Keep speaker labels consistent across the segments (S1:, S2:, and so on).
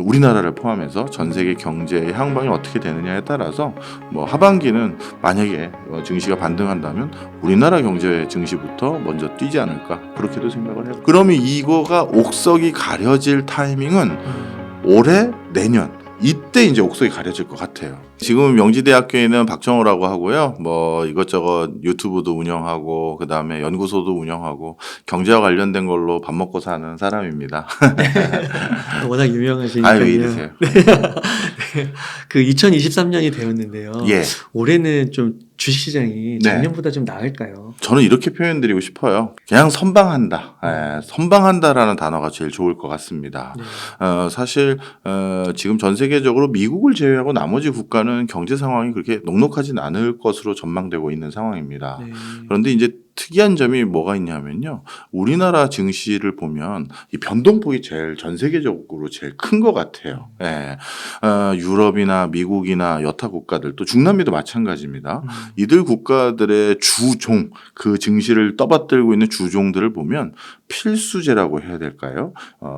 S1: 우리나라를 포함해서 전 세계 경제의 향방이 어떻게 되느냐에 따라서 뭐 하반기는 만약에 증시가 반등한다면 우리나라 경제 증시부터 먼저 뛰지 않을까 그렇게도 생각을 해요. 그러면 이거가 옥석이 가려질 타이밍은 올해 내년 이때 이제 옥석이 가려질 것 같아요. 지금 명지대학교에는 박정호라고 하고요. 뭐 이것저것 유튜브도 운영하고 그다음에 연구소도 운영하고 경제와 관련된 걸로 밥 먹고 사는 사람입니다.
S2: 워낙 유명하시니까요.
S1: 아유 이러세요.
S2: 네. 그 2023년이 되었는데요.
S1: 예.
S2: 올해는 좀 주식시장이
S1: 네.
S2: 작년보다 좀 나을까요?
S1: 저는 이렇게 표현드리고 싶어요. 그냥 선방한다. 예, 선방한다라는 단어가 제일 좋을 것 같습니다.
S2: 네.
S1: 사실 지금 전 세계적으로 미국을 제외하고 나머지 국가는 경제 상황이 그렇게 녹록하진 않을 것으로 전망되고 있는 상황입니다.
S2: 네.
S1: 그런데 이제 특이한 점이 뭐가 있냐면요. 우리나라 증시를 보면 이 변동폭이 제일 전 세계적으로 제일 큰 것 같아요. 예. 유럽이나 미국이나 여타 국가들 또 중남미도 마찬가지입니다. 이들 국가들의 주종 그 증시를 떠받들고 있는 주종들을 보면 필수제라고 해야 될까요?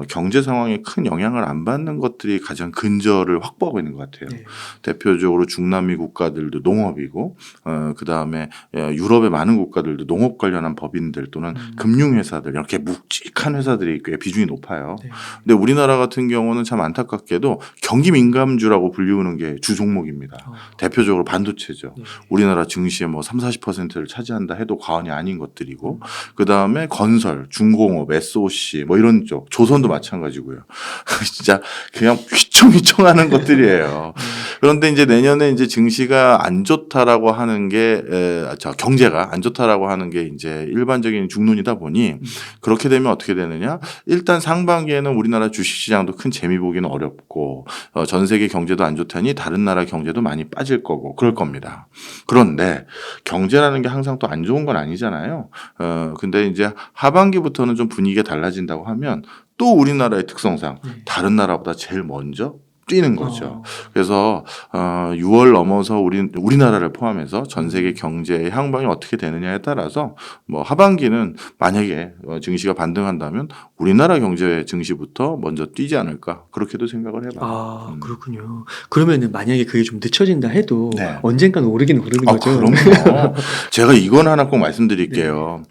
S1: 경제 상황에 큰 영향을 안 받는 것들이 가장 근저를 확보하고 있는 것 같아요.
S2: 네.
S1: 대표적으로 중남미 국가들도 농업이고 그 다음에 유럽의 많은 국가들도 농업 관련한 법인들 또는 금융회사들 이렇게 묵직한 회사들이 꽤 비중이 높아요.
S2: 네.
S1: 근데 우리나라 같은 경우는 참 안타깝게도 경기 민감주라고 불리우는 게 주 종목입니다. 대표적으로 반도체죠.
S2: 네.
S1: 우리나라 증시의 뭐 30~40%를 차지한다 해도 과언이 아닌 것들이고 그 다음에 건설, 중공업, SOC 뭐 이런 쪽 조선도 마찬가지고요. 진짜 그냥 휘청휘청하는 것들이에요. 그런데 이제 내년에 이제 증시가 안 좋다라고 하는 게 경제가 안 좋다라고 하는 게 이제 일반적인 중론이다 보니 그렇게 되면 어떻게 되느냐? 일단 상반기에는 우리나라 주식시장도 큰 재미 보기는 어렵고 전 세계 경제도 안 좋다니 다른 나라 경제도 많이 빠질 거고 그럴 겁니다. 그런데 경제라는 게 항상 또 안 좋은 건 아니잖아요. 근데 이제 하반기부터는 좀 분위기가 달라진다고 하면 또 우리나라의 특성상 다른 나라보다 제일 먼저 뛰는 거죠. 그래서 6월 넘어서 우리나라를 포함해서 전 세계 경제의 향방이 어떻게 되느냐에 따라서 뭐 하반기는 만약에 증시가 반등한다면 우리나라 경제 증시부터 먼저 뛰지 않을까 그렇게도 생각을 해봐요.
S2: 아, 그렇군요. 그러면은 만약에 그게 좀 늦춰진다 해도
S1: 네.
S2: 언젠가는 오르긴 오르는 거죠.
S1: 그럼요. 제가 이건 하나 꼭 말씀드릴게요.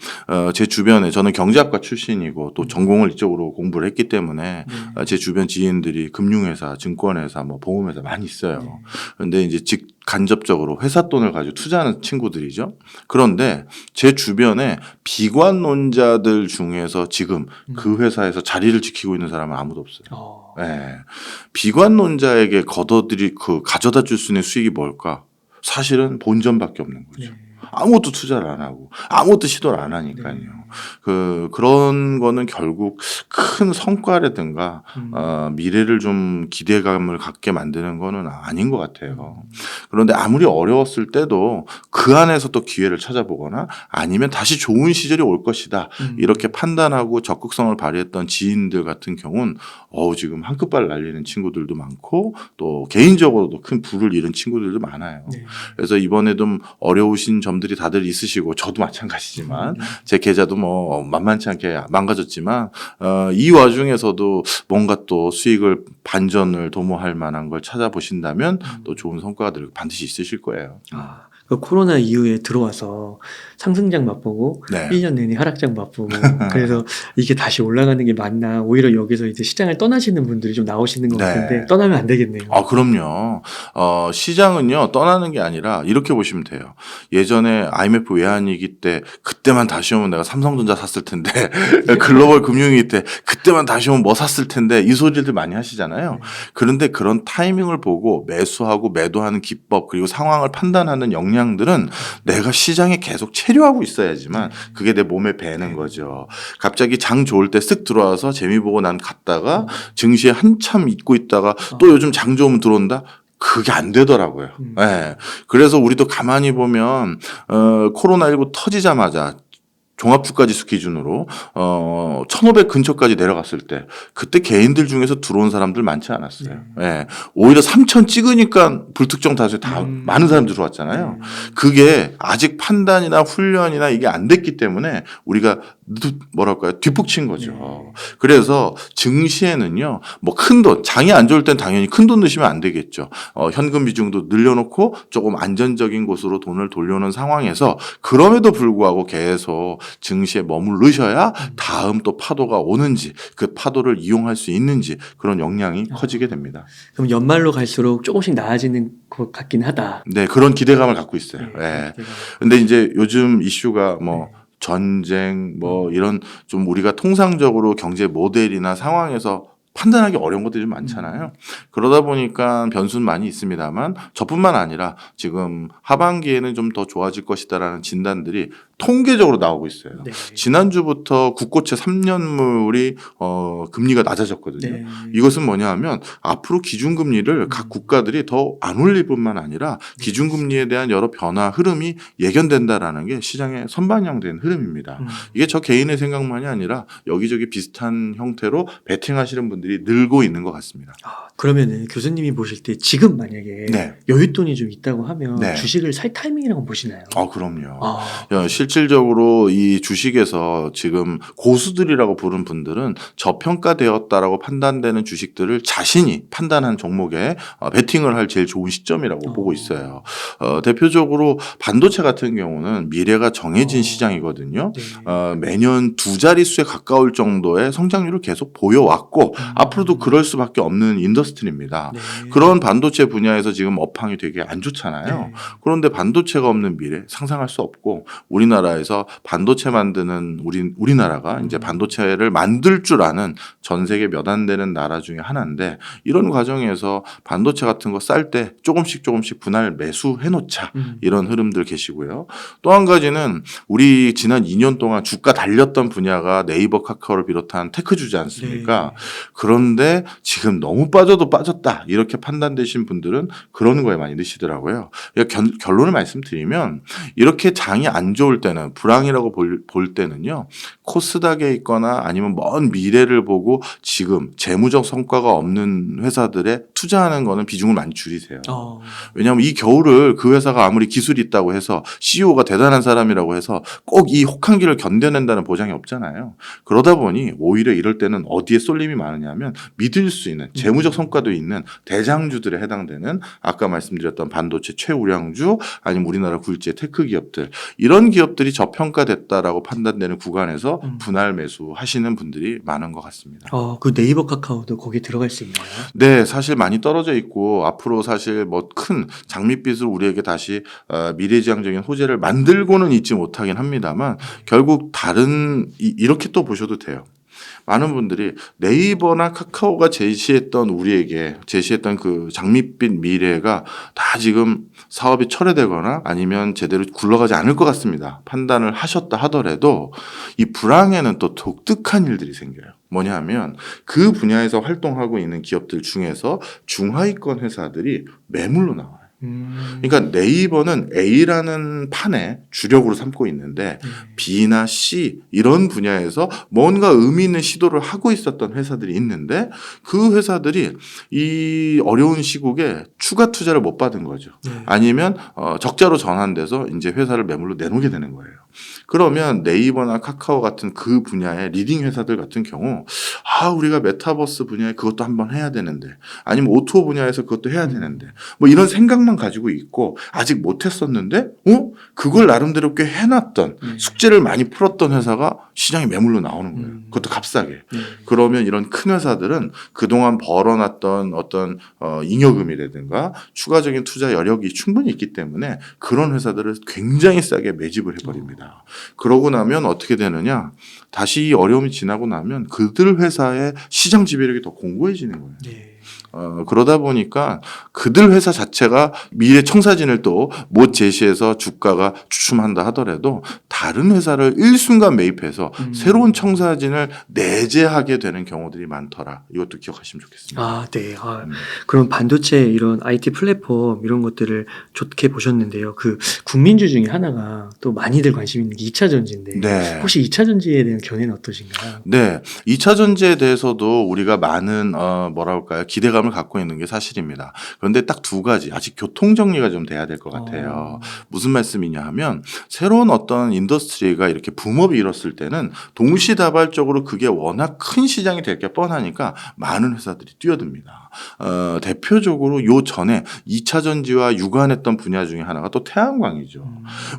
S1: 제 주변에 저는 경제학과 출신이고 또 전공을 이쪽으로 공부를 했기 때문에 제 주변 지인들이 금융회사, 증권회사, 뭐 보험회사 많이 있어요. 그런데 이제 간접적으로 회사 돈을 가지고 투자하는 친구들이죠. 그런데 제 주변에 비관론자들 중에서 지금 그 회사에서 자리를 지키고 있는 사람은 아무도 없어요. 네. 비관론자에게 가져다 줄 수 있는 수익이 뭘까? 사실은 본전밖에 없는 거죠. 아무것도 투자를 안 하고 아무것도 시도를 안 하니까요. 그런 거는 결국 큰 성과라든가 미래를 좀 기대감을 갖게 만드는 거는 아닌 것 같아요. 그런데 아무리 어려웠을 때도 그 안에서 또 기회를 찾아보거나 아니면 다시 좋은 시절이 올 것이다. 이렇게 판단하고 적극성을 발휘했던 지인들 같은 경우는 지금 한끗발 날리는 친구들도 많고 또 개인적으로도 큰 부를 잃은 친구들도 많아요. 그래서 이번에 좀 어려우신 점들이 다들 있으시고 저도 마찬가지지만 제 계좌도 뭐 만만치 않게 망가졌지만 이 와중에서도 뭔가 또 수익을 반전을 도모할 만한 걸 찾아보신다면 또 좋은 성과들 반드시 있으실 거예요.
S2: 그 코로나 이후에 들어와서 상승장 맛보고 1년 내내 하락장 맛보고 그래서 이게 다시 올라가는 게 맞나 오히려 여기서 이제 시장을 떠나시는 분들이 좀 나오시는 것 같은데 떠나면 안 되겠네요.
S1: 그럼요. 시장은요 떠나는 게 아니라 이렇게 보시면 돼요. 예전에 IMF 외환위기 때 그때만 다시 오면 내가 삼성전자 샀을 텐데 글로벌 금융위기 때 그때만 다시 오면 뭐 샀을 텐데 이 소리들 많이 하시잖아요. 그런데 그런 타이밍을 보고 매수하고 매도하는 기법 그리고 상황을 판단하는 역량들은 내가 시장에 계속 체류하고 있어야지만 그게 내 몸에 배는 거죠. 갑자기 장 좋을 때 쓱 들어와서 재미 보고 난 갔다가 증시에 한참 있고 있다가 또 요즘 장 좋으면 들어온다? 그게 안 되더라고요. 그래서 우리도 가만히 보면 코로나19 터지자마자 종합주가지수 기준으로 1,500 근처까지 내려갔을 때 그때 개인들 중에서 들어온 사람들 많지 않았어요. 예. 오히려 3,000 찍으니까 불특정 다수에 다 많은 사람들이 들어왔잖아요. 그게 아직 판단이나 훈련이나 이게 안 됐기 때문에 우리가 뭐랄까요? 뒷북친 거죠. 그래서 증시에는요, 뭐 큰 돈, 장이 안 좋을 땐 당연히 큰 돈 넣으시면 안 되겠죠. 현금 비중도 늘려놓고 조금 안전적인 곳으로 돈을 돌려놓은 상황에서 그럼에도 불구하고 계속 증시에 머무르셔야 다음 또 파도가 오는지 그 파도를 이용할 수 있는지 그런 역량이 커지게 됩니다.
S2: 그럼 연말로 갈수록 조금씩 나아지는 것 같긴 하다.
S1: 네, 그런 기대감을 갖고 있어요. 네. 근데 이제 요즘 이슈가 뭐 전쟁 뭐 이런 좀 우리가 통상적으로 경제 모델이나 상황에서 판단하기 어려운 것들이 좀 많잖아요. 그러다 보니까 변수는 많이 있습니다만 저뿐만 아니라 지금 하반기에는 좀 더 좋아질 것이다라는 진단들이 통계적으로 나오고 있어요.
S2: 네.
S1: 지난주부터 국고채 3년물이 금리가 낮아졌거든요.
S2: 네.
S1: 이것은 뭐냐 하면 앞으로 기준금리를 각 국가들이 더 안 올릴 뿐만 아니라 기준금리에 대한 여러 변화 흐름이 예견된다라는 게 시장에 선반영된 흐름입니다. 이게 저 개인의 생각만이 아니라 여기저기 비슷한 형태로 베팅하시는 분들이 늘고 있는 것 같습니다.
S2: 그러면은 교수님이 보실 때 지금 만약에
S1: 네.
S2: 여윳돈이 좀 있다고 하면
S1: 네.
S2: 주식을 살 타이밍이라고 보시나요?
S1: 그럼요. 실질적으로 이 주식에서 지금 고수들이라고 부른 분들은 저평가되었다라고 판단되는 주식들을 자신이 판단한 종목에 베팅을 할 제일 좋은 시점이라고 보고 있어요. 대표적으로 반도체 같은 경우는 미래가 정해진 시장이거든요.
S2: 네.
S1: 매년 2자릿수에 가까울 정도의 성장률을 계속 보여왔고 앞으로도 그럴 수밖에 없는 인더스트리입니다.
S2: 네.
S1: 그런 반도체 분야에서 지금 업황이 되게 안 좋잖아요.
S2: 네.
S1: 그런데 반도체가 없는 미래 상상할 수 없고 우리나라에서 반도체 만드는 우리나라가 이제 반도체를 만들 줄 아는 전 세계 몇 안 되는 나라 중에 하나인데 이런 과정에서 반도체 같은 거 쌀 때 조금씩 분할 매수해 놓자 이런 흐름들 계시고요. 또 한 가지는 우리 지난 2년 동안 주가 달렸던 분야가 네이버 카카오를 비롯한 테크 주지 않습니까?
S2: 네.
S1: 그런데 지금 너무 빠져도 빠졌다 이렇게 판단되신 분들은 그런 거에 많이 넣으시더라고요. 결론을 말씀드리면 이렇게 장이 안 좋을 때는 불황이라고 볼 때는요. 코스닥에 있거나 아니면 먼 미래를 보고 지금 재무적 성과가 없는 회사들에 투자하는 거는 비중을 많이 줄이세요. 왜냐하면 이 겨울을 그 회사가 아무리 기술이 있다고 해서 CEO가 대단한 사람이라고 해서 꼭 이 혹한기를 견뎌낸다는 보장이 없잖아요. 그러다 보니 오히려 이럴 때는 어디에 쏠림이 많으냐면 믿을 수 있는 재무적 성과도 있는 대장주들에 해당되는 아까 말씀드렸던 반도체 최우량주 아니면 우리나라 굴지의 테크 기업들 이런 기업들이 저평가됐다라고 판단되는 구간에서 분할 매수하시는 분들이 많은 것 같습니다.
S2: 그 네이버 카카오도 거기에 들어갈 수 있나요?
S1: 네, 사실 많이 떨어져 있고 앞으로 사실 뭐 큰 장밋빛을 우리에게 다시 미래지향적인 호재를 만들고는 있지 못하긴 합니다만 결국 다른 이렇게 또 보셔도 돼요. 많은 분들이 네이버나 카카오가 우리에게 제시했던 그 장밋빛 미래가 다 지금 사업이 철회되거나 아니면 제대로 굴러가지 않을 것 같습니다. 판단을 하셨다 하더라도 이 불황에는 또 독특한 일들이 생겨요. 뭐냐 하면 그 분야에서 활동하고 있는 기업들 중에서 중하위권 회사들이 매물로 나와요. 그러니까 네이버는 A라는 판에 주력으로 삼고 있는데 B나 C 이런 분야에서 뭔가 의미 있는 시도를 하고 있었던 회사들이 있는데 그 회사들이 이 어려운 시국에 추가 투자를 못 받은 거죠. 아니면 적자로 전환돼서 이제 회사를 매물로 내놓게 되는 거예요. 그러면 네이버나 카카오 같은 그 분야의 리딩 회사들 같은 경우 우리가 메타버스 분야에 그것도 한번 해야 되는데 아니면 오토 분야에서 그것도 해야 되는데 뭐 이런 생각만 가지고 있고 아직 못했었는데 그걸 나름대로 꽤 해놨던 숙제를 많이 풀었던 회사가 시장에 매물로 나오는 거예요. 그것도 값싸게. 그러면 이런 큰 회사들은 그동안 벌어놨던 어떤 잉여금이라든가 추가적인 투자 여력이 충분히 있기 때문에 그런 회사들을 굉장히 싸게 매집을 해버립니다. 그러고 나면 어떻게 되느냐 다시 이 어려움이 지나고 나면 그들 회사의 시장 지배력이 더 공고해지는 거예요. 그러다 보니까 그들 회사 자체가 미래 청사진을 또 못 제시해서 주가가 주춤한다 하더라도 다른 회사를 일순간 매입해서 새로운 청사진을 내재하게 되는 경우들이 많더라. 이것도 기억하시면 좋겠습니다.
S2: 아, 네. 그럼 반도체 이런 IT 플랫폼 이런 것들을 좋게 보셨는데요. 그 국민주 중에 하나가 또 많이들 관심 있는 게 2차 전지인데
S1: 네.
S2: 혹시 2차 전지에 대한 견해는 어떠신가요?
S1: 네. 2차 전지에 대해서도 우리가 많은 뭐랄까요? 기대감을 갖고 있는 게 사실입니다. 그런데 딱 두 가지 아직 교통 정리가 좀 돼야 될 것 같아요. 무슨 말씀이냐 하면 새로운 어떤 인더스트리가 이렇게 붐업이 일었을 때는 동시다발적으로 그게 워낙 큰 시장이 될 게 뻔하니까 많은 회사들이 뛰어듭니다. 대표적으로 요 전에 2차 전지와 유관했던 분야 중에 하나가 또 태양광이죠.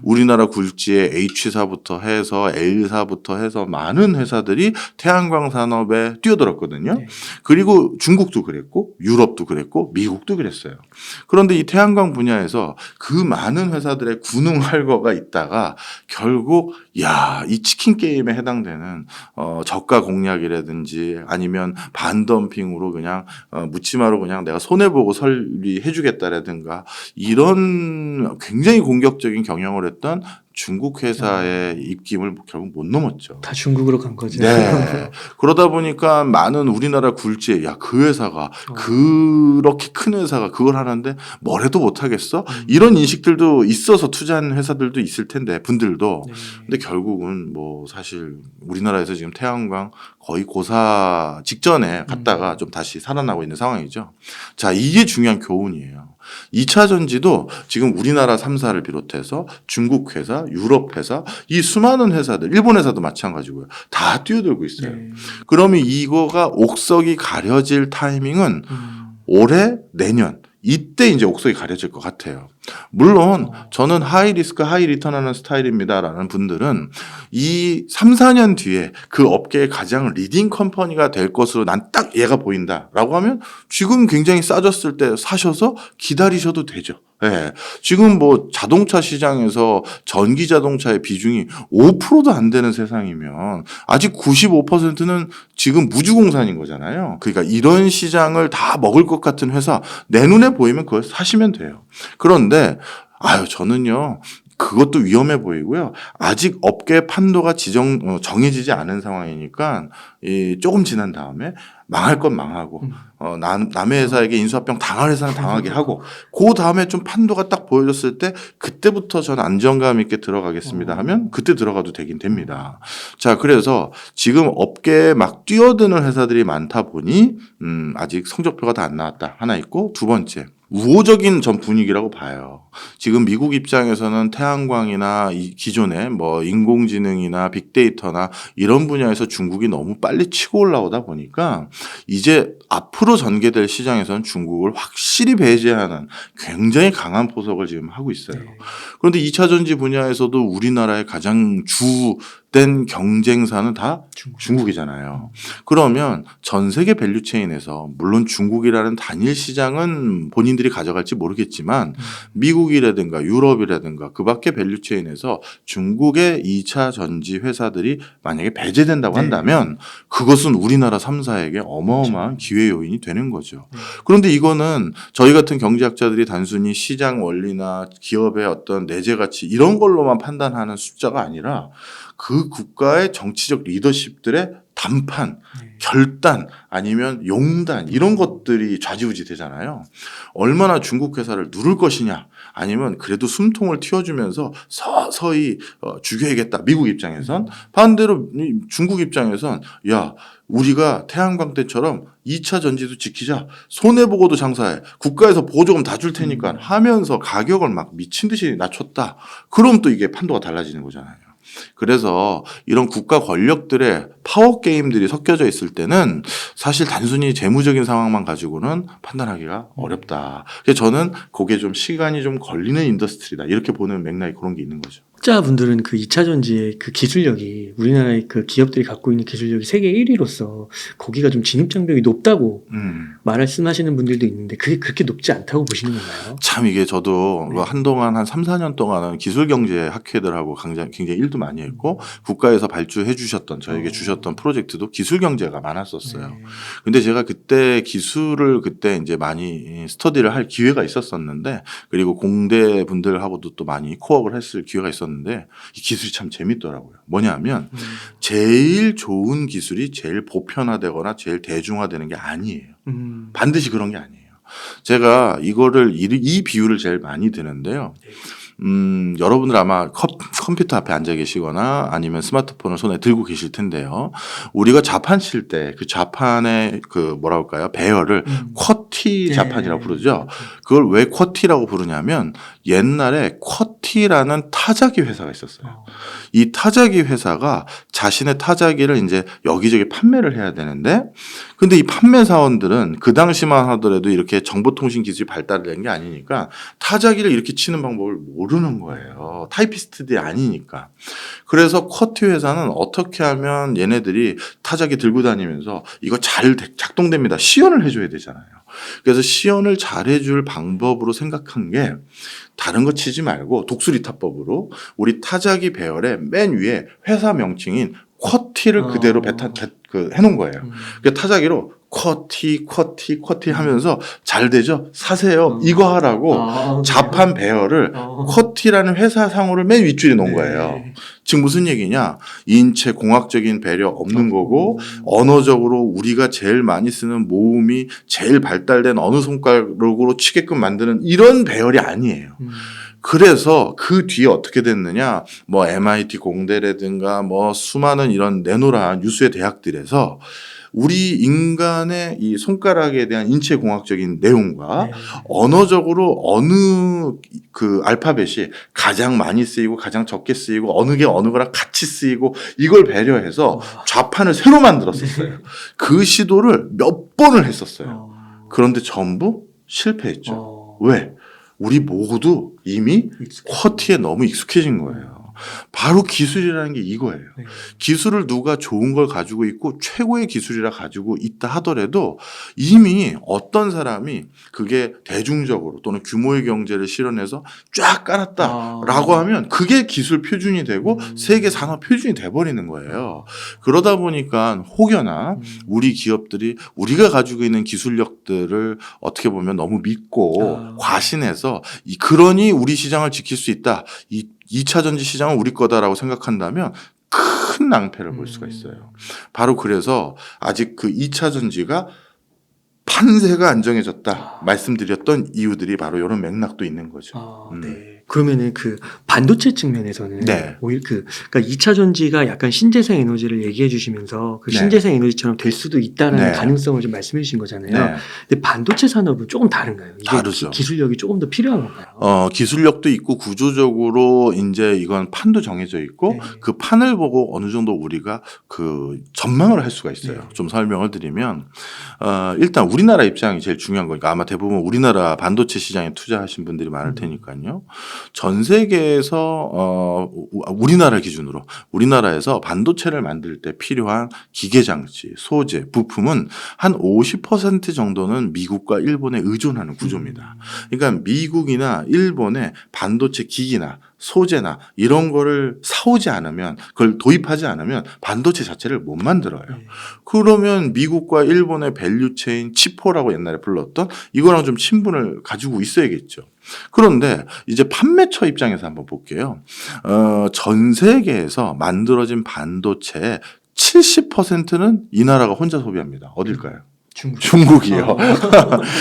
S1: 우리나라 굴지의 H사부터 해서 L사부터 해서 많은 회사들이 태양광 산업에 뛰어들었거든요.
S2: 네.
S1: 그리고 중국도 그랬고 유럽도 그랬고 미국도 그랬어요. 그런데 이 태양광 분야에서 그 많은 회사들의 군웅할거가 있다가 결국 이 치킨 게임에 해당되는 저가 공략이라든지 아니면 반덤핑으로 그냥 묻지마로 그냥 내가 손해보고 설비해주겠다라든가 이런 굉장히 공격적인 경영을 했던 중국 회사의 입김을 결국 못 넘었죠.
S2: 다 중국으로 간 거죠.
S1: 네. 그러다 보니까 많은 우리나라 굴지에 그 회사가 그렇게 큰 회사가 그걸 하는데 뭘 해도 못 하겠어? 이런 인식들도 있어서 투자한 회사들도 있을 텐데 분들도.
S2: 네.
S1: 근데 결국은 뭐 사실 우리나라에서 지금 태양광 거의 고사 직전에 갔다가 좀 다시 살아나고 있는 상황이죠. 자, 이게 중요한 교훈이에요. 2차 전지도 지금 우리나라 3사를 비롯해서 중국 회사, 유럽 회사, 이 수많은 회사들, 일본 회사도 마찬가지고요. 다 뛰어들고 있어요.
S2: 네.
S1: 그러면 이거가 옥석이 가려질 타이밍은 올해, 내년 이때 이제 옥석이 가려질 것 같아요. 물론 저는 하이 리스크 하이 리턴 하는 스타일입니다라는 분들은 이 3, 4년 뒤에 그 업계의 가장 리딩 컴퍼니가 될 것으로 난 딱 얘가 보인다라고 하면 지금 굉장히 싸졌을 때 사셔서 기다리셔도 되죠. 예. 지금 뭐 자동차 시장에서 전기 자동차의 비중이 5%도 안 되는 세상이면 아직 95%는 지금 무주공산인 거잖아요. 그러니까 이런 시장을 다 먹을 것 같은 회사 내 눈에 보이면 그걸 사시면 돼요. 그런데 저는요. 그것도 위험해 보이고요. 아직 업계 판도가 정해지지 않은 상황이니까 조금 지난 다음에 망할 건 망하고 남의 회사에게 인수합병 당할 회사는 당하게 하고 그 다음에 좀 판도가 딱 보여줬을 때 그때부터 저는 안정감 있게 들어가겠습니다 하면 그때 들어가도 되긴 됩니다. 자, 그래서 지금 업계에 막 뛰어드는 회사들이 많다 보니 아직 성적표가 다 안 나왔다 하나 있고 두 번째 우호적인 전 분위기라고 봐요. 지금 미국 입장에서는 태양광이나 이 기존의 뭐 인공지능이나 빅데이터나 이런 분야에서 중국이 너무 빨리 치고 올라오다 보니까 이제 앞으로 전개될 시장에서는 중국을 확실히 배제하는 굉장히 강한 포석을 지금 하고 있어요.
S2: 네.
S1: 그런데 2차 전지 분야에서도 우리나라의 가장 주된 경쟁사는 다 중국이잖아요. 그러면 전 세계 밸류체인에서 물론 중국이라는 단일 시장은 본인들이 가져갈지 모르겠지만 미국이라든가 유럽이라든가 그 밖의 밸류체인에서 중국의 2차 전지 회사들이 만약에 배제된다고 한다면 그것은 우리나라 3사에게 어마어마한 기회 요인이 되는 거죠. 그런데 이거는 저희 같은 경제학자들이 단순히 시장 원리나 기업의 어떤 내재 가치 이런 걸로만 판단하는 숫자가 아니라 그 국가의 정치적 리더십들의 담판, 결단 아니면 용단 이런 것들이 좌지우지 되잖아요. 얼마나 중국 회사를 누를 것이냐 아니면 그래도 숨통을 틔워주면서 서서히 죽여야겠다. 미국 입장에선 반대로 중국 입장에선 우리가 태양광 때처럼 2차 전지도 지키자. 손해보고도 장사해. 국가에서 보조금 다 줄 테니까 하면서 가격을 막 미친 듯이 낮췄다. 그럼 또 이게 판도가 달라지는 거잖아요. 그래서 이런 국가 권력들의 파워 게임들이 섞여져 있을 때는 사실 단순히 재무적인 상황만 가지고는 판단하기가 어렵다. 그래서 저는 그게 좀 시간이 좀 걸리는 인더스트리다. 이렇게 보는 맥락이 그런 게 있는 거죠.
S2: 학자분들은 그 2차 전지의 그 기술력이 우리나라의 그 기업들이 갖고 있는 기술력이 세계 1위로서 거기가 좀 진입장벽이 높다고 말씀하시는 분들도 있는데 그게 그렇게 높지 않다고 보시는 건가요?
S1: 참 이게 저도
S2: 네.
S1: 한동안 한 3, 4년 동안은 기술경제 학회들하고 굉장히 일도 많이 했고 국가에서 발주해 주셨던 저에게 주셨던 프로젝트도 기술경제가 많았었어요.
S2: 네.
S1: 근데 제가 그때 기술을 그때 이제 많이 스터디를 할 기회가 있었었는데 그리고 공대 분들하고도 또 많이 코업을 했을 기회가 있었는데 이 기술이 참 재밌더라고요. 뭐냐면 제일 좋은 기술이 제일 보편화되거나 제일 대중화되는 게 아니에요. 반드시 그런 게 아니에요. 제가 이 비유를 제일 많이 드는데요. 여러분들 아마 컴퓨터 앞에 앉아 계시거나 아니면 스마트폰을 손에 들고 계실 텐데요. 우리가 자판 칠 때 그 자판의 그 뭐라 할까요? 배열을 쿼티 자판이라고 부르죠. 그걸 왜 쿼티라고 부르냐면 옛날에 쿼티라는 타자기 회사가 있었어요. 이 타자기 회사가 자신의 타자기를 이제 여기저기 판매를 해야 되는데 근데 이 판매 사원들은 그 당시만 하더라도 이렇게 정보통신 기술이 발달된 게 아니니까 타자기를 이렇게 치는 방법을 모르는 거예요. 타이피스트들이 아니니까. 그래서 쿼티 회사는 어떻게 하면 얘네들이 타자기 들고 다니면서 이거 잘 작동됩니다. 시연을 해줘야 되잖아요. 그래서 시연을 잘해줄 방법으로 생각한 게 다른 거 치지 말고 독수리타법으로 우리 타자기 배열의 맨 위에 회사 명칭인 쿼티를 그대로 해놓은 거예요. 그러니까 타자기로 쿼티 하면서 잘 되죠? 사세요. 이거 하라고 자판 배열을 쿼티라는 회사 상호를 맨 윗줄에 놓은 거예요. 지금 무슨 얘기냐? 인체 공학적인 배려 없는 거고 언어적으로 우리가 제일 많이 쓰는 모음이 제일 발달된 어느 손가락으로 치게끔 만드는 이런 배열이 아니에요. 그래서 그 뒤에 어떻게 됐느냐? 뭐 MIT 공대라든가 뭐 수많은 이런 내노라 유수의 대학들에서 우리 인간의 이 손가락에 대한 인체 공학적인 내용과 언어적으로 어느 그 알파벳이 가장 많이 쓰이고 가장 적게 쓰이고 어느 게 어느 거랑 같이 쓰이고 이걸 배려해서 좌판을 새로 만들었었어요. 그 시도를 몇 번을 했었어요. 그런데 전부 실패했죠. 왜? 우리 모두 이미 쿼티에 너무 익숙해진 거예요. 바로 기술이라는 게 이거예요. 기술을 누가 좋은 걸 가지고 있고 최고의 기술이라 가지고 있다 하더라도 이미 어떤 사람이 그게 대중적으로 또는 규모의 경제를 실현해서 쫙 깔았다라고 하면 그게 기술 표준이 되고 세계 산업 표준이 돼버리는 거예요. 그러다 보니까 혹여나 우리 기업들이 우리가 가지고 있는 기술력들을 어떻게 보면 너무 믿고 과신해서 그러니 우리 시장을 지킬 수 있다. 2차 전지 시장은 우리 거다라고 생각한다면 큰 낭패를 볼 수가 있어요. 바로 그래서 아직 그 2차 전지가 판세가 안정해졌다 말씀드렸던 이유들이 바로 이런 맥락도 있는 거죠.
S2: 네. 그러면은 그 반도체 측면에서는
S1: 네.
S2: 오히려 그러니까 2차 전지가 약간 신재생 에너지를 얘기해 주시면서 그
S1: 네.
S2: 신재생 에너지처럼 될 수도 있다는
S1: 네.
S2: 가능성을 좀 말씀해 주신 거잖아요.
S1: 네.
S2: 근데 반도체 산업은 조금 다른가요? 이게
S1: 다르죠.
S2: 기술력이 조금 더 필요한 건가요?
S1: 기술력도 있고 구조적으로 이제 이건 판도 정해져 있고 그 판을 보고 어느 정도 우리가 그 전망을 할 수가 있어요. 좀 설명을 드리면 일단 우리나라 입장이 제일 중요한 거니까 아마 대부분 우리나라 반도체 시장에 투자하신 분들이 많을 테니까요. 전 세계에서 우리나라 기준으로 우리나라에서 반도체를 만들 때 필요한 기계 장치, 소재, 부품은 한 50% 정도는 미국과 일본에 의존하는 구조입니다. 그러니까 미국이나 일본의 반도체 기기나 소재나 이런 거를 사오지 않으면 그걸 도입하지 않으면 반도체 자체를 못 만들어요. 그러면 미국과 일본의 밸류체인 치포라고 옛날에 불렀던 이거랑 좀 친분을 가지고 있어야겠죠. 그런데 이제 판매처 입장에서 한번 볼게요. 전 세계에서 만들어진 반도체의 70%는 이 나라가 혼자 소비합니다. 어딜까요? 중국이요.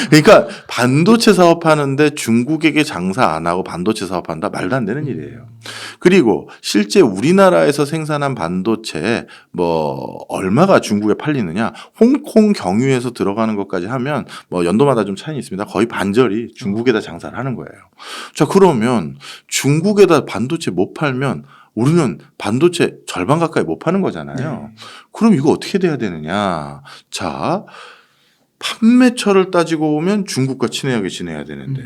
S1: 그러니까 반도체 사업하는데 중국에게 장사 안 하고 반도체 사업한다? 말도 안 되는 일이에요. 그리고 실제 우리나라에서 생산한 반도체 뭐 얼마가 중국에 팔리느냐? 홍콩 경유에서 들어가는 것까지 하면 뭐 연도마다 좀 차이는 있습니다. 거의 반절이 중국에다 장사를 하는 거예요. 자, 그러면 중국에다 반도체 못 팔면 우리는 반도체 절반 가까이 못 파는 거잖아요. 그럼 이거 어떻게 돼야 되느냐? 자, 판매처를 따지고 보면 중국과 친하게 지내야 되는데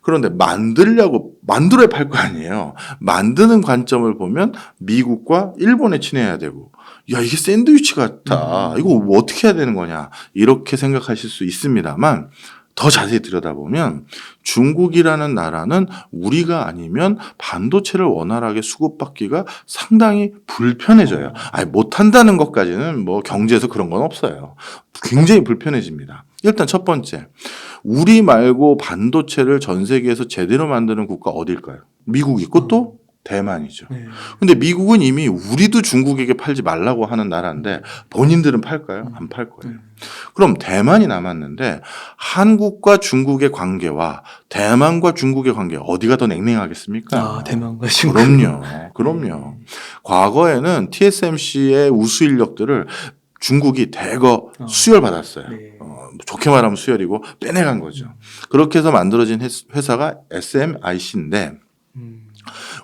S1: 그런데 만들어야 팔 거 아니에요. 만드는 관점을 보면 미국과 일본에 친해야 되고, 야, 이게 샌드위치 같아. 이거 뭐 어떻게 해야 되는 거냐. 이렇게 생각하실 수 있습니다만, 더 자세히 들여다보면 중국이라는 나라는 우리가 아니면 반도체를 원활하게 수급받기가 상당히 불편해져요. 아니, 못한다는 것까지는 뭐 경제에서 그런 건 없어요. 굉장히 불편해집니다. 일단 첫 번째, 우리 말고 반도체를 전 세계에서 제대로 만드는 국가 어딜까요? 미국 있고 또 대만이죠.
S2: 네.
S1: 근데 미국은 이미 우리도 중국에게 팔지 말라고 하는 나라인데 본인들은 팔까요? 안 팔 거예요. 그럼 대만이 남았는데 한국과 중국의 관계와 대만과 중국의 관계 어디가 더 냉랭하겠습니까?
S2: 아, 대만과 중국.
S1: 그럼요. 과거에는 TSMC의 우수 인력들을 중국이 대거 수혈받았어요.
S2: 네.
S1: 좋게 말하면 수혈이고 빼내간 거죠. 그렇게 해서 만들어진 회사가 SMIC인데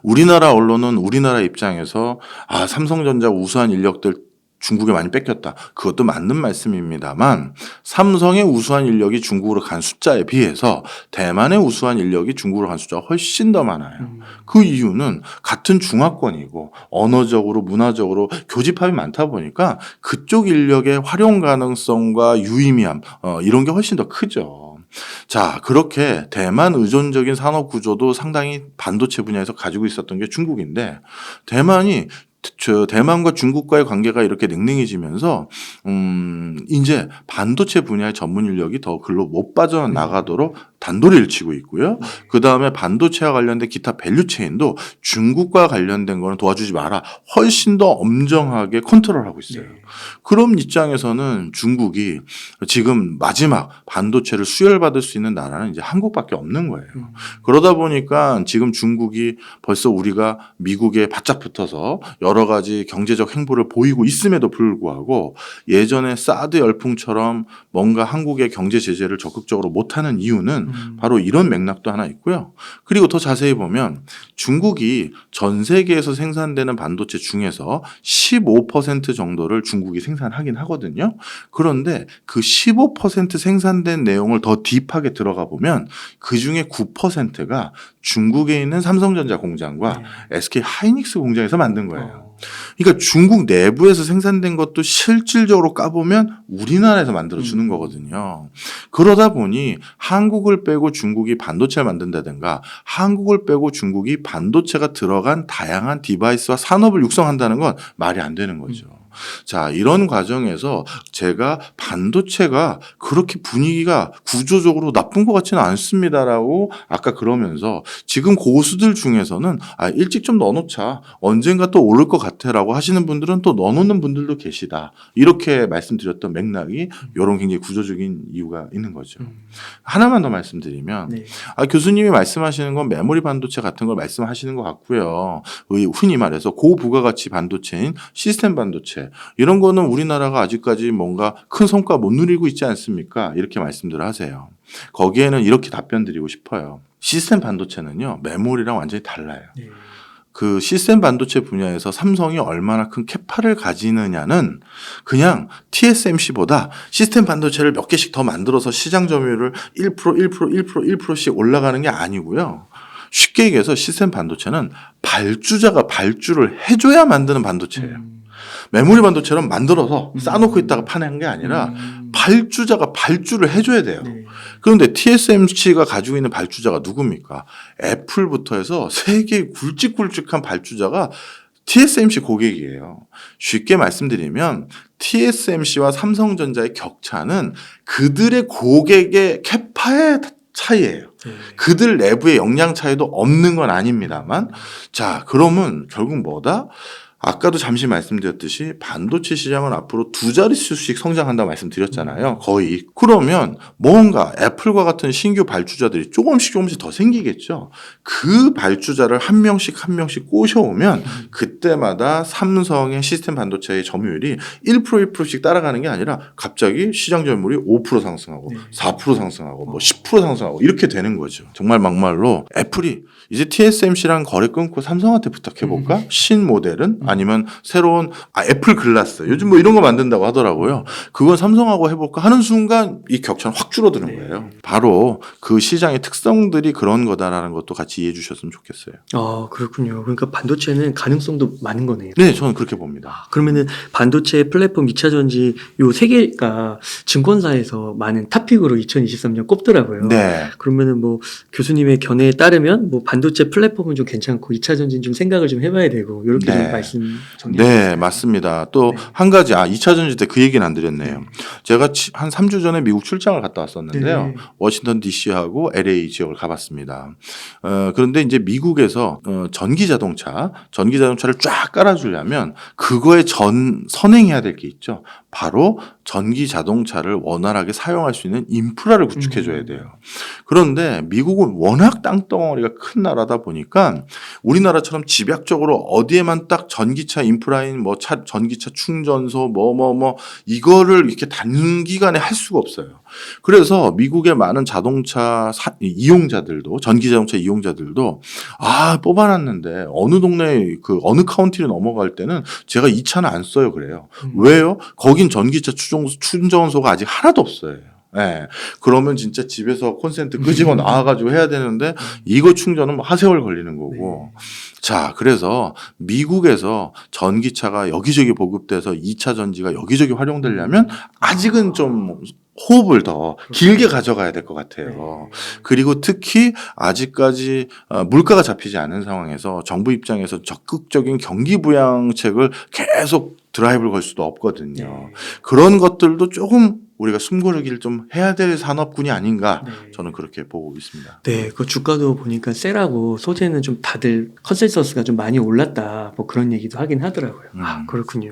S1: 우리나라 언론은 우리나라 입장에서 삼성전자 우수한 인력들 중국에 많이 뺏겼다. 그것도 맞는 말씀입니다만 삼성의 우수한 인력이 중국으로 간 숫자에 비해서 대만의 우수한 인력이 중국으로 간 숫자가 훨씬 더 많아요. 그 이유는 같은 중화권이고 언어적으로 문화적으로 교집합이 많다 보니까 그쪽 인력의 활용 가능성과 유의미함 이런 게 훨씬 더 크죠. 자, 그렇게 대만 의존적인 산업 구조도 상당히 반도체 분야에서 가지고 있었던 게 중국인데 대만과 중국과의 관계가 이렇게 냉랭해지면서 이제 반도체 분야의 전문 인력이 더 글로 못 빠져나가도록 단도리를 치고 있고요. 그다음에 반도체와 관련된 기타 밸류체인도 중국과 관련된 거는 도와주지 마라. 훨씬 더 엄정하게 컨트롤하고 있어요. 그런 입장에서는 중국이 지금 마지막 반도체를 수혈받을 수 있는 나라는 이제 한국밖에 없는 거예요. 그러다 보니까 지금 중국이 벌써 우리가 미국에 바짝 붙어서 여러 가지 경제적 행보를 보이고 있음에도 불구하고 예전에 사드 열풍처럼 뭔가 한국의 경제 제재를 적극적으로 못하는 이유는 바로 이런 맥락도 하나 있고요. 그리고 더 자세히 보면 중국이 전 세계에서 생산되는 반도체 중에서 15% 정도를 중국이 생산하긴 하거든요. 그런데 그 15% 생산된 내용을 더 딥하게 들어가 보면 그중에 9%가 중국에 있는 삼성전자 공장과 SK 하이닉스 공장에서 만든 거예요. 그러니까 중국 내부에서 생산된 것도 실질적으로 까보면 우리나라에서 만들어주는 거거든요. 그러다 보니 한국을 빼고 중국이 반도체를 만든다든가 한국을 빼고 중국이 반도체가 들어간 다양한 디바이스와 산업을 육성한다는 건 말이 안 되는 거죠. 자, 이런 과정에서 제가 반도체가 그렇게 분위기가 구조적으로 나쁜 것 같지는 않습니다라고 아까 그러면서 지금 고수들 중에서는 일찍 좀 넣어놓자. 언젠가 또 오를 것 같아라고 하시는 분들은 또 넣어놓는 분들도 계시다. 이렇게 말씀드렸던 맥락이 이런 굉장히 구조적인 이유가 있는 거죠. 하나만 더 말씀드리면 교수님이 말씀하시는 건 메모리 반도체 같은 걸 말씀하시는 것 같고요. 흔히 말해서 고부가가치 반도체인 시스템 반도체 이런 거는 우리나라가 아직까지 뭔가 큰 성과 못 누리고 있지 않습니까? 이렇게 말씀들을 하세요. 거기에는 이렇게 답변 드리고 싶어요. 시스템 반도체는요, 메모리랑 완전히 달라요. 그 시스템 반도체 분야에서 삼성이 얼마나 큰 캐파를 가지느냐는 그냥 TSMC보다 시스템 반도체를 몇 개씩 더 만들어서 시장 점유율을 1%씩 올라가는 게 아니고요. 쉽게 얘기해서 시스템 반도체는 발주자가 발주를 해줘야 만드는 반도체예요. 메모리 반도체는 만들어서 쌓아놓고 있다가 파는 게 아니라 발주자가 발주를 해줘야 돼요. 그런데 TSMC가 가지고 있는 발주자가 누굽니까? 애플부터 해서 세계 굵직굵직한 발주자가 TSMC 고객이에요. 쉽게 말씀드리면 TSMC와 삼성전자의 격차는 그들의 고객의 캐파의 차이예요. 그들 내부의 역량 차이도 없는 건 아닙니다만 자, 그러면 결국 뭐다? 아까도 잠시 말씀드렸듯이 반도체 시장은 앞으로 2자릿수씩 성장한다고 말씀드렸잖아요. 거의. 그러면 뭔가 애플과 같은 신규 발주자들이 조금씩 더 생기겠죠. 그 발주자를 한 명씩 꼬셔오면 그때 그때마다 삼성의 시스템 반도체의 점유율이 1% 1%씩 따라가는 게 아니라 갑자기 시장 점유율이 5% 상승하고
S2: 네.
S1: 4% 상승하고 뭐 10% 상승하고 이렇게 되는 거죠. 정말 막말로 애플이 이제 TSMC랑 거래 끊고 삼성한테 부탁해볼까? 신 모델은 아니면 새로운 애플 글라스 요즘 뭐 이런 거 만든다고 하더라고요. 그건 삼성하고 해볼까 하는 순간 이 격차는 확 줄어드는
S2: 네.
S1: 거예요. 바로 그 시장의 특성들이 그런 거다라는 것도 같이 이해해 주셨으면 좋겠어요.
S2: 아, 그렇군요. 그러니까 반도체는 가능성도 많은 거네요.
S1: 네, 저는 그렇게 봅니다.
S2: 그러면은 반도체 플랫폼 2차 전지 요 세 개가 증권사에서 많은 탑픽으로 2023년 꼽더라고요.
S1: 네.
S2: 그러면은 뭐 교수님의 견해에 따르면 뭐 반도체 플랫폼은 좀 괜찮고 2차 전지는 좀 생각을 좀 해봐야 되고 이렇게
S1: 네.
S2: 좀 말씀 정리해
S1: 네,
S2: 주세요.
S1: 맞습니다. 또
S2: 네.
S1: 한 가지 2차 전지 때 그 얘기는 안 드렸네요.
S2: 네.
S1: 제가 한 3주 전에 미국 출장을 갔다 왔었는데요.
S2: 네.
S1: 워싱턴 DC하고 LA 지역을 가봤습니다. 그런데 이제 미국에서 전기 자동차를 쫙 깔아주려면 그거에 선행해야 될 게 있죠. 바로 전기 자동차를 원활하게 사용할 수 있는 인프라를 구축해줘야 돼요. 그런데 미국은 워낙 땅덩어리가 큰 나라다 보니까 우리나라처럼 집약적으로 어디에만 딱 전기차 인프라인 뭐 전기차 충전소 이거를 이렇게 단기간에 할 수가 없어요. 그래서 미국의 많은 자동차 이용자들도 전기 자동차 이용자들도 뽑아놨는데 어느 동네 그 어느 카운티를 넘어갈 때는 제가 이 차는 안 써요 그래요. 왜요? 거긴 전기차 충전소가 아직 하나도 없어요. 네. 그러면 진짜 집에서 콘센트 끄집어 나와가지고 해야 되는데 이거 충전은 뭐 하세월 걸리는 거고.
S2: 네.
S1: 자, 그래서 미국에서 전기차가 여기저기 보급돼서 2차 전지가 여기저기 활용되려면 아직은 좀 호흡을 더 길게 가져가야 될 것 같아요.
S2: 네.
S1: 그리고 특히 아직까지 물가가 잡히지 않은 상황에서 정부 입장에서 적극적인 경기 부양책을 계속 드라이브를 걸 수도 없거든요.
S2: 네.
S1: 그런 것들도 조금 우리가 숨고르기를 좀 해야 될 산업군이 아닌가
S2: 네.
S1: 저는 그렇게 보고 있습니다.
S2: 네, 그 주가도 보니까 셀하고 소재는 좀 다들 컨센서스가 좀 많이 올랐다 뭐 그런 얘기도 하긴 하더라고요.
S1: 음.
S2: 그렇군요.